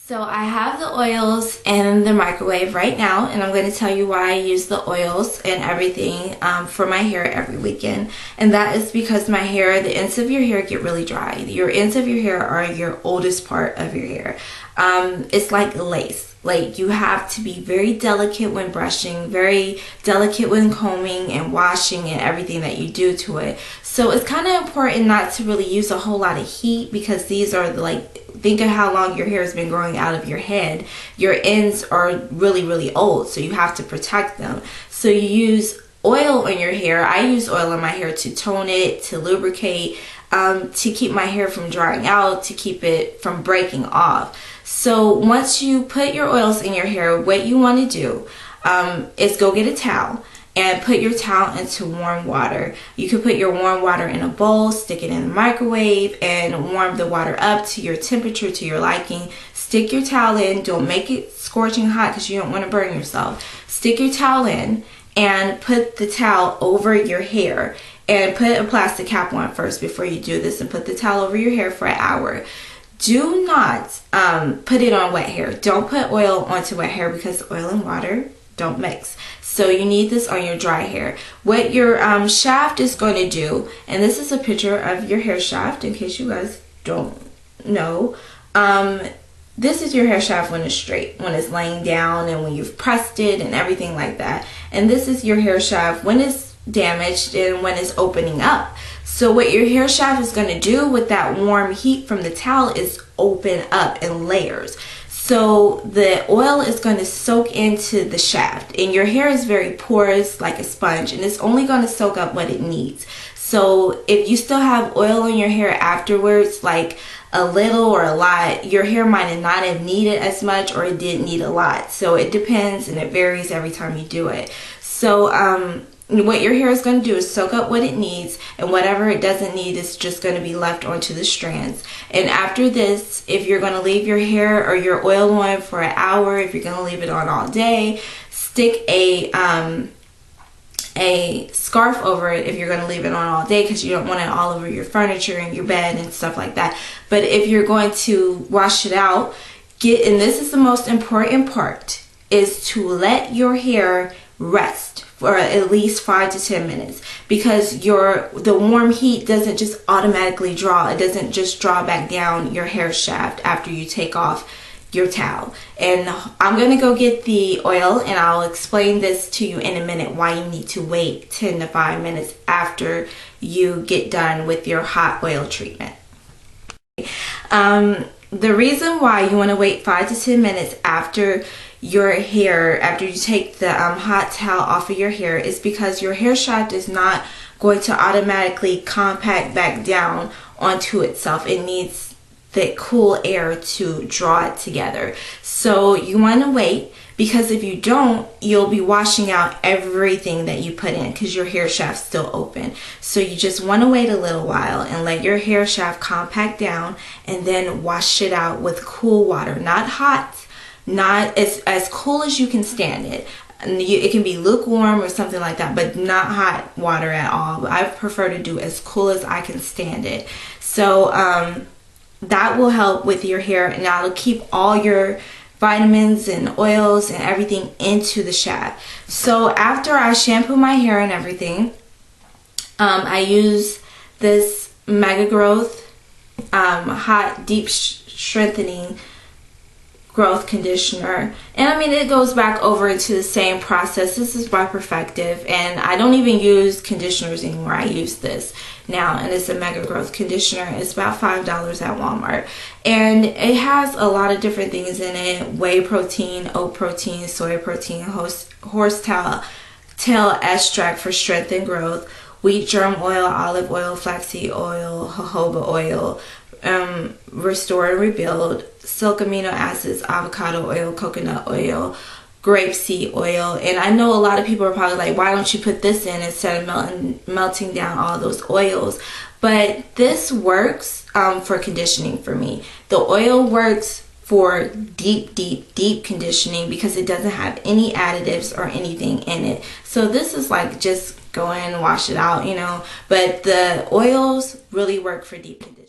So I have the oils in the microwave right now, and I'm going to tell you why I use the oils and everything for my hair every weekend. And that is because my hair, the ends of your hair get really dry. Your ends of your hair are your oldest part of your hair. It's like lace. Like, you have to be very delicate when brushing, very delicate when combing and washing and everything that you do to it. So it's kind of important not to really use a whole lot of heat, because these are think of how long your hair has been growing out of your head. Your ends are really old, so you have to protect them. So you use oil on your hair. I use oil on my hair to tone it, to lubricate, to keep my hair from drying out, to keep it from breaking off. So once you put your oils in your hair, what you want to do is go get a towel and put your towel into warm water. You can put your warm water in a bowl, stick it in the microwave, and warm the water up to your temperature, to your liking. Stick your towel in. Don't make it scorching hot because you don't want to burn yourself. Stick your towel in and put the towel over your hair, and put a plastic cap on first before you do this, and put the towel over your hair for an hour. Do not put it on wet hair. Don't put oil onto wet hair, because oil and water don't mix. So you need this on your dry hair. What your shaft is going to do, and this is a picture of your hair shaft in case you guys don't know. This is your hair shaft when it's straight, when it's laying down and when you've pressed it and everything like that. And this is your hair shaft when it's damaged and when it's opening up. So what your hair shaft is going to do with that warm heat from the towel is open up in layers. So the oil is going to soak into the shaft, and your hair is very porous like a sponge, and it's only going to soak up what it needs. So if you still have oil on your hair afterwards, like a little or a lot, your hair might not have needed as much, or it did need a lot. So it depends, and it varies every time you do it. So what your hair is going to do is soak up what it needs, and whatever it doesn't need is just going to be left onto the strands. And after this, if you're going to leave your hair or your oil on for an hour, if you're going to leave it on all day, stick a scarf over it if you're going to leave it on all day, because you don't want it all over your furniture and your bed and stuff like that. But if you're going to wash it out, and this is the most important part, is to let your hair rest for at least 5 to 10 minutes, because the warm heat doesn't just automatically draw. It doesn't just draw back down your hair shaft after you take off your towel. And I'm gonna go get the oil, and I'll explain this to you in a minute, why you need to wait 10 to 5 minutes after you get done with your hot oil treatment. The reason why you want to wait 5 to 10 minutes after your hair, after you take the hot towel off of your hair, is because your hair shaft is not going to automatically compact back down onto itself. It needs the cool air to draw it together. So you want to wait, because if you don't, you'll be washing out everything that you put in, because your hair shaft's still open. So you just want to wait a little while and let your hair shaft compact down, and then wash it out with cool water. Not hot, not as cool as you can stand it. It can be lukewarm or something like that, but not hot water at all. I prefer to do as cool as I can stand it. So that will help with your hair, and that'll keep all your vitamins and oils and everything into the shaft. So after I shampoo my hair and everything, I use this Mega Growth hot deep strengthening growth conditioner. And I mean, it goes back over into the same process. This is by Perfective, and I don't even use conditioners anymore. I use this now, and it's a Mega Growth conditioner. It's about $5 at Walmart, and it has a lot of different things in it: whey protein, oat protein, soy protein, horsetail extract for strength and growth, wheat germ oil, olive oil, flaxseed oil, jojoba oil, restore and rebuild, silk amino acids, avocado oil, coconut oil, grapeseed oil. And I know a lot of people are probably like, why don't you put this in instead of melting down all those oils? But this works for conditioning for me. The oil works for deep conditioning, because it doesn't have any additives or anything in it. So this is like just go in and wash it out, you know. But the oils really work for deep conditioning.